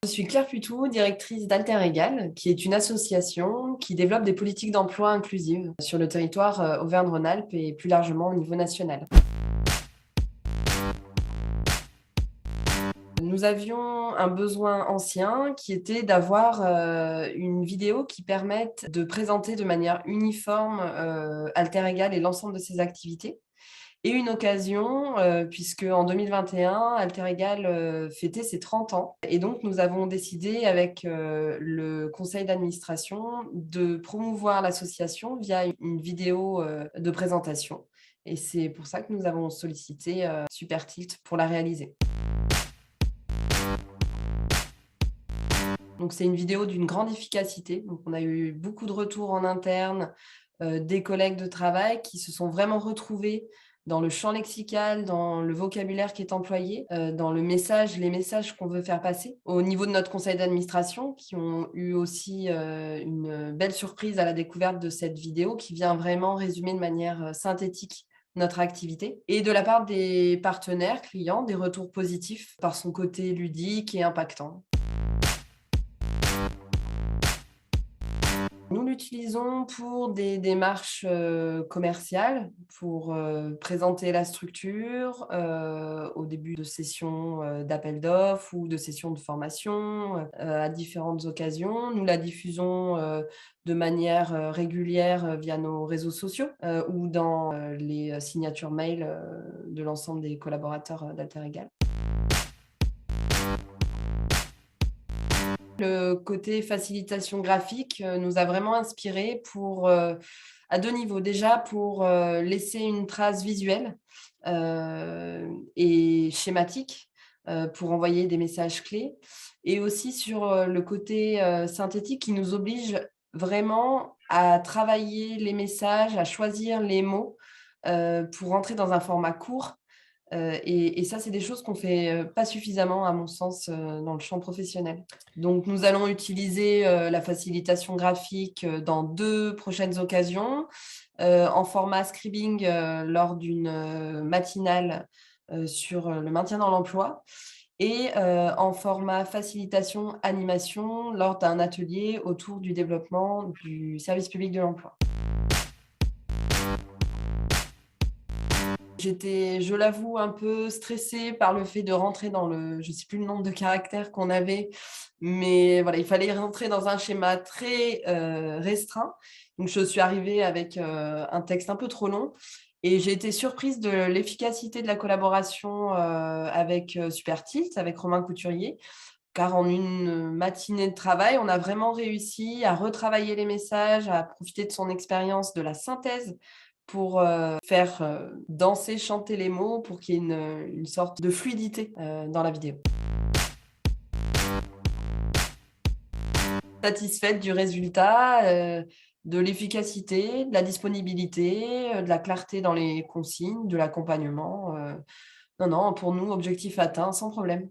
Je suis Claire Putou, directrice d'Alter Égal, qui est une association qui développe des politiques d'emploi inclusives sur le territoire Auvergne-Rhône-Alpes et plus largement au niveau national. Nous avions un besoin ancien qui était d'avoir une vidéo qui permette de présenter de manière uniforme Alter Égal et l'ensemble de ses activités. Et une occasion, puisque en 2021, Alter Égal fêtait ses 30 ans. Et donc, nous avons décidé avec le conseil d'administration de promouvoir l'association via une vidéo de présentation. Et c'est pour ça que nous avons sollicité Super Tilt pour la réaliser. Donc, c'est une vidéo d'une grande efficacité. Donc, on a eu beaucoup de retours en interne, des collègues de travail qui se sont vraiment retrouvés dans le champ lexical, dans le vocabulaire qui est employé, dans les messages qu'on veut faire passer. Au niveau de notre conseil d'administration, qui ont eu aussi une belle surprise à la découverte de cette vidéo qui vient vraiment résumer de manière synthétique notre activité. Et de la part des partenaires, clients, des retours positifs par son côté ludique et impactant. Nous l'utilisons pour des démarches commerciales, pour présenter la structure au début de sessions d'appel d'offres ou de sessions de formation à différentes occasions. Nous la diffusons de manière régulière via nos réseaux sociaux ou dans les signatures mail de l'ensemble des collaborateurs d'Alter Égal. Le côté facilitation graphique nous a vraiment inspirés à 2 niveaux. Déjà pour laisser une trace visuelle et schématique pour envoyer des messages clés, et aussi sur le côté synthétique qui nous oblige vraiment à travailler les messages, à choisir les mots pour rentrer dans un format court. Et ça, c'est des choses qu'on fait pas suffisamment, à mon sens, dans le champ professionnel. Donc, nous allons utiliser la facilitation graphique dans 2 prochaines occasions, en format scribing lors d'une matinale sur le maintien dans l'emploi, et en format facilitation animation lors d'un atelier autour du développement du service public de l'emploi. J'étais, je l'avoue, un peu stressée par le fait de rentrer dans je ne sais plus le nombre de caractères qu'on avait, mais voilà, il fallait rentrer dans un schéma très restreint. Donc, je suis arrivée avec un texte un peu trop long et j'ai été surprise de l'efficacité de la collaboration avec Super Tilt, avec Romain Couturier, car en une matinée de travail, on a vraiment réussi à retravailler les messages, à profiter de son expérience de la synthèse pour faire danser, chanter les mots pour qu'il y ait une sorte de fluidité dans la vidéo. Satisfaite du résultat, de l'efficacité, de la disponibilité, de la clarté dans les consignes, de l'accompagnement. Non, non, pour nous, objectif atteint sans problème.